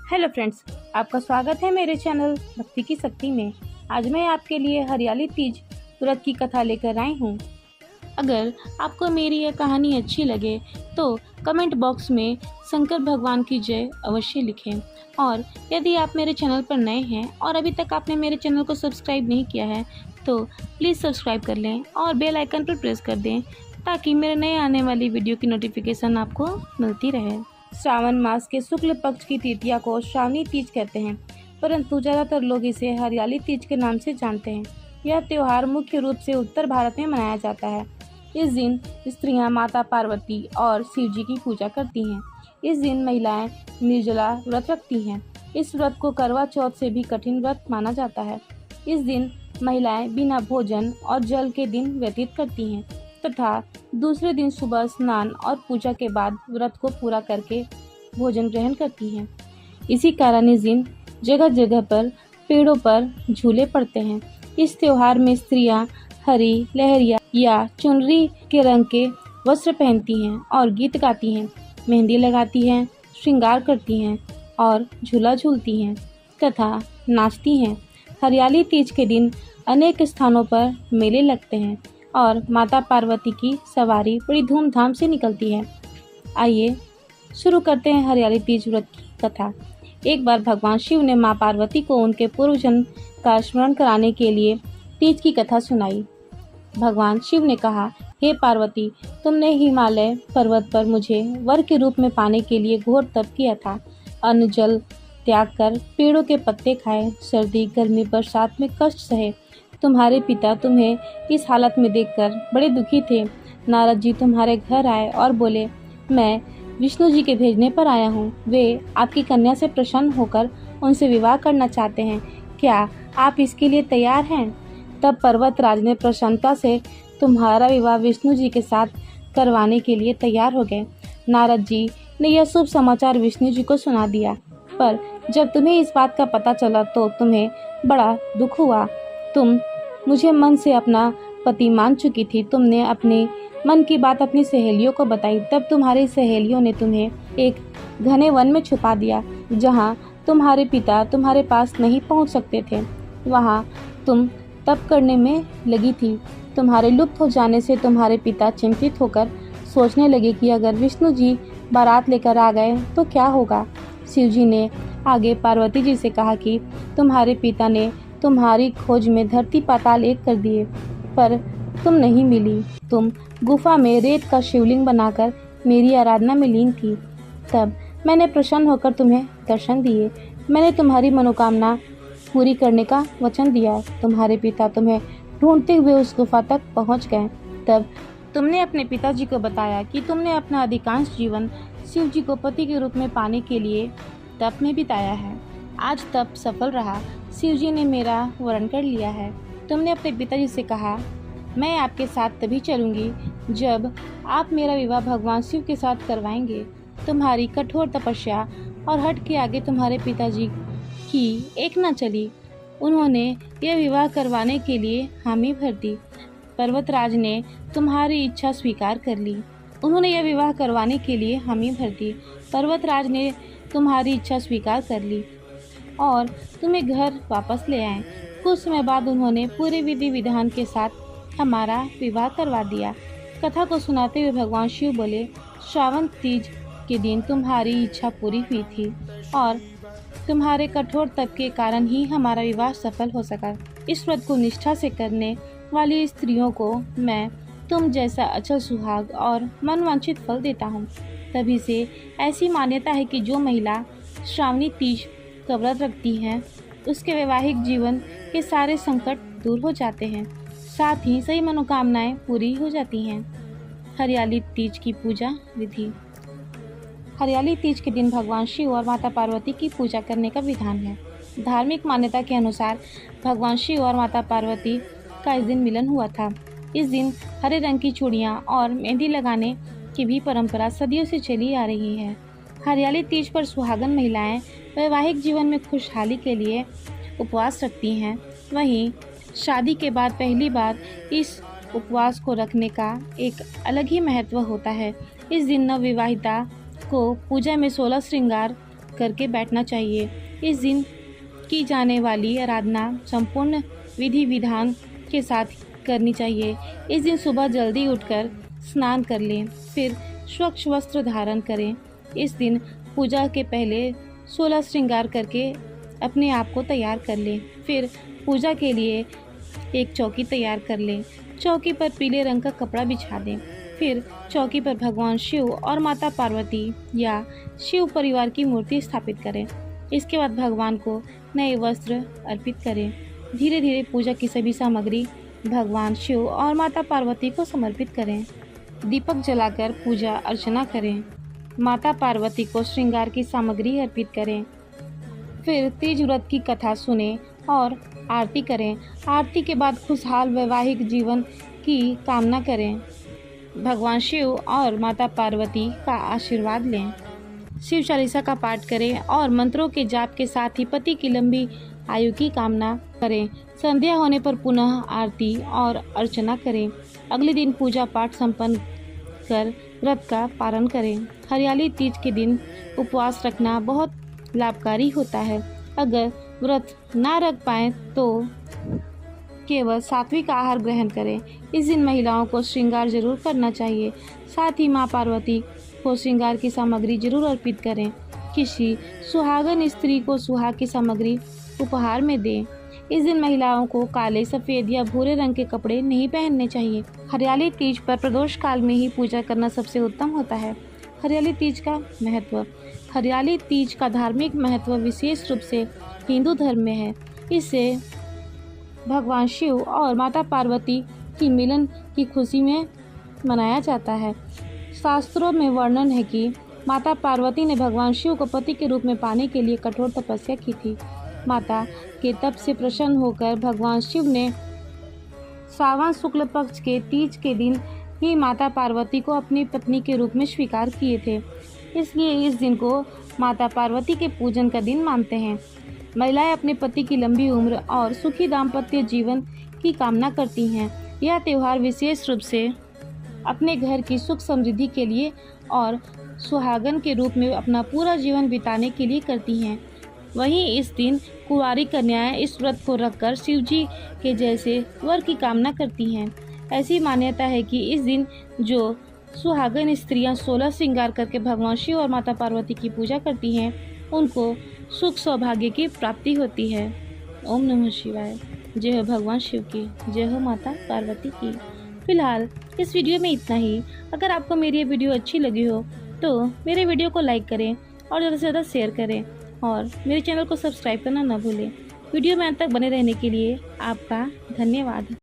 Hello friends, आपका स्वागत है मेरे चैनल भक्ति की शक्ति में। आज मैं आपके लिए हरियाली तीज व्रत की कथा लेकर आई हूँ। अगर आपको मेरी यह कहानी अच्छी लगे तो कमेंट बॉक्स में शंकर भगवान की जय अवश्य लिखें। और यदि आप मेरे चैनल पर नए हैं और अभी तक आपने मेरे चैनल को सब्सक्राइब नहीं किया है तो प्लीज़ सब्सक्राइब कर लें और बेल आइकन पर प्रेस कर दें ताकि मेरे नए आने वाली वीडियो की नोटिफिकेशन आपको मिलती रहे। श्रावण मास के शुक्ल पक्ष की तृतीया को श्रावणी तीज कहते हैं, परंतु ज़्यादातर लोग इसे हरियाली तीज के नाम से जानते हैं। यह त्योहार मुख्य रूप से उत्तर भारत में मनाया जाता है। इस दिन स्त्रियां माता पार्वती और शिव जी की पूजा करती हैं। इस दिन महिलाएं निर्जला व्रत रखती हैं। इस व्रत को करवा चौथ से भी कठिन व्रत माना जाता है। इस दिन महिलाएं बिना भोजन और जल के दिन व्यतीत करती हैं तथा दूसरे दिन सुबह स्नान और पूजा के बाद व्रत को पूरा करके भोजन ग्रहण करती हैं। इसी कारण इस दिन जगह जगह पर पेड़ों पर झूले पड़ते हैं। इस त्योहार में स्त्रियां हरी लहरिया या चुनरी के रंग के वस्त्र पहनती हैं और गीत गाती हैं, मेहंदी लगाती हैं, श्रृंगार करती हैं और झूला झूलती हैं तथा नाचती हैं। हरियाली तीज के दिन अनेक स्थानों पर मेले लगते हैं और माता पार्वती की सवारी बड़ी धूमधाम से निकलती है। आइए शुरू करते हैं हरियाली तीज व्रत की कथा। एक बार भगवान शिव ने मां पार्वती को उनके पूर्व जन्म का स्मरण कराने के लिए तीज की कथा सुनाई। भगवान शिव ने कहा, हे पार्वती, तुमने हिमालय पर्वत पर मुझे वर के रूप में पाने के लिए घोर तप किया था। अन्न जल त्याग कर पेड़ों के पत्ते खाए, सर्दी गर्मी बरसात में कष्ट सहे। तुम्हारे पिता तुम्हें इस हालत में देखकर बड़े दुखी थे। नारद जी तुम्हारे घर आए और बोले, मैं विष्णु जी के भेजने पर आया हूँ। वे आपकी कन्या से प्रसन्न होकर उनसे विवाह करना चाहते हैं। क्या आप इसके लिए तैयार हैं? तब पर्वतराज ने प्रसन्नता से तुम्हारा विवाह विष्णु जी के साथ करवाने के लिए तैयार हो गए। नारद जी ने यह शुभ समाचार विष्णु जी को सुना दिया, पर जब तुम्हें इस बात का पता चला तो तुम्हें बड़ा दुख हुआ। तुम मुझे मन से अपना पति मान चुकी थी। तुमने अपने मन की बात अपनी सहेलियों को बताई। तब तुम्हारी सहेलियों ने तुम्हें एक घने वन में छुपा दिया, जहाँ तुम्हारे पिता तुम्हारे पास नहीं पहुँच सकते थे। वहाँ तुम तप करने में लगी थी। तुम्हारे लुप्त हो जाने से तुम्हारे पिता चिंतित होकर सोचने लगे कि अगर विष्णु जी बारात लेकर आ गए तो क्या होगा। शिव जी ने आगे पार्वती जी से कहा कि तुम्हारे पिता ने तुम्हारी खोज में धरती पाताल एक कर दिए, पर तुम नहीं मिली। तुम गुफा में रेत का शिवलिंग बनाकर मेरी आराधना में लीन थी। तब मैंने प्रसन्न होकर तुम्हें दर्शन दिए। मैंने तुम्हारी मनोकामना पूरी करने का वचन दिया। तुम्हारे पिता तुम्हें ढूंढते हुए उस गुफा तक पहुंच गए। तब तुमने अपने पिताजी को बताया कि तुमने अपना अधिकांश जीवन शिव जी को पति के रूप में पाने के लिए तप में बिताया है। आज तप सफल रहा। शिव जी ने मेरा वरण कर लिया है। तुमने अपने पिताजी से कहा, मैं आपके साथ तभी चलूंगी जब आप मेरा विवाह भगवान शिव के साथ करवाएंगे। तुम्हारी कठोर तपस्या और हठ के आगे तुम्हारे पिताजी की एक न चली। उन्होंने यह विवाह करवाने के लिए हामी भर दी। पर्वतराज ने तुम्हारी इच्छा स्वीकार कर ली। उन्होंने यह विवाह करवाने के लिए हामी भर दी। पर्वतराज ने तुम्हारी इच्छा स्वीकार कर ली और तुम्हें घर वापस ले आए। कुछ समय बाद उन्होंने पूरे विधि विधान के साथ हमारा विवाह करवा दिया। कथा को सुनाते हुए भगवान शिव बोले, श्रावण तीज के दिन तुम्हारी इच्छा पूरी हुई थी और तुम्हारे कठोर तप के कारण ही हमारा विवाह सफल हो सका। इस व्रत को निष्ठा से करने वाली स्त्रियों को मैं तुम जैसा अचल सुहाग और मनवांछित फल देता हूँ। तभी से ऐसी मान्यता है कि जो महिला श्रावणी तीज का व्रत रखती हैं उसके वैवाहिक जीवन के सारे संकट दूर हो जाते हैं, साथ ही सही मनोकामनाएं पूरी हो जाती हैं। हरियाली तीज की पूजा विधि। हरियाली तीज के दिन भगवान शिव और माता पार्वती की पूजा करने का विधान है। धार्मिक मान्यता के अनुसार भगवान शिव और माता पार्वती का इस दिन मिलन हुआ था। इस दिन हरे रंग की चूड़ियाँ और मेहंदी लगाने की भी परंपरा सदियों से चली आ रही है। हरियाली तीज पर सुहागन महिलाएं वैवाहिक जीवन में खुशहाली के लिए उपवास रखती हैं। वहीं शादी के बाद पहली बार इस उपवास को रखने का एक अलग ही महत्व होता है। इस दिन नवविवाहिता को पूजा में 16 श्रृंगार करके बैठना चाहिए। इस दिन की जाने वाली आराधना संपूर्ण विधि विधान के साथ करनी चाहिए। इस दिन सुबह जल्दी उठकर स्नान कर लें, फिर स्वच्छ वस्त्र धारण करें। इस दिन पूजा के पहले 16 श्रृंगार करके अपने आप को तैयार कर लें। फिर पूजा के लिए एक चौकी तैयार कर लें। चौकी पर पीले रंग का कपड़ा बिछा दें। फिर चौकी पर भगवान शिव और माता पार्वती या शिव परिवार की मूर्ति स्थापित करें। इसके बाद भगवान को नए वस्त्र अर्पित करें। धीरे धीरे पूजा की सभी सामग्री भगवान शिव और माता पार्वती को समर्पित करें। दीपक जलाकर पूजा अर्चना करें। माता पार्वती को श्रृंगार की सामग्री अर्पित करें। फिर तीज व्रत की कथा सुनें और आरती करें। आरती के बाद खुशहाल वैवाहिक जीवन की कामना करें। भगवान शिव और माता पार्वती का आशीर्वाद लें। शिव चालीसा का पाठ करें और मंत्रों के जाप के साथ ही पति की लंबी आयु की कामना करें। संध्या होने पर पुनः आरती और अर्चना करें। अगले दिन पूजा पाठ संपन्न कर व्रत का पालन करें। हरियाली तीज के दिन उपवास रखना बहुत लाभकारी होता है। अगर व्रत ना रख पाएँ तो केवल सात्विक आहार ग्रहण करें। इस दिन महिलाओं को श्रृंगार जरूर करना चाहिए। साथ ही माँ पार्वती को श्रृंगार की सामग्री जरूर अर्पित करें। किसी सुहागन स्त्री को सुहाग की सामग्री उपहार में दें। इस दिन महिलाओं को काले, सफ़ेद या भूरे रंग के कपड़े नहीं पहनने चाहिए। हरियाली तीज पर प्रदोष काल में ही पूजा करना सबसे उत्तम होता है। हरियाली तीज का महत्व। हरियाली तीज का धार्मिक महत्व विशेष रूप से हिंदू धर्म में है। इससे भगवान शिव और माता पार्वती की मिलन की खुशी में मनाया जाता है। शास्त्रों में वर्णन है कि माता पार्वती ने भगवान शिव को पति के रूप में पाने के लिए कठोर तपस्या की थी। माता के तप से प्रसन्न होकर भगवान शिव ने सावन शुक्ल पक्ष के तीज के दिन ही माता पार्वती को अपनी पत्नी के रूप में स्वीकार किए थे। इसलिए इस दिन को माता पार्वती के पूजन का दिन मानते हैं। महिलाएं अपने पति की लंबी उम्र और सुखी दाम्पत्य जीवन की कामना करती हैं। यह त्यौहार विशेष रूप से अपने घर की सुख समृद्धि के लिए और सुहागन के रूप में अपना पूरा जीवन बिताने के लिए करती हैं। वहीं इस दिन कुंवारी कन्याएं इस व्रत को रखकर शिव जी के जैसे वर की कामना करती हैं। ऐसी मान्यता है कि इस दिन जो सुहागन स्त्रियां 16 श्रृंगार करके भगवान शिव और माता पार्वती की पूजा करती हैं, उनको सुख सौभाग्य की प्राप्ति होती है। ओम नमः शिवाय। जय हो भगवान शिव की, जय हो माता पार्वती की। फिलहाल इस वीडियो में इतना ही। अगर आपको मेरी ये वीडियो अच्छी लगी हो तो मेरे वीडियो को लाइक करें और ज़्यादा से ज़्यादा शेयर करें और मेरे चैनल को सब्सक्राइब करना ना भूलें। वीडियो में अंत तक बने रहने के लिए आपका धन्यवाद।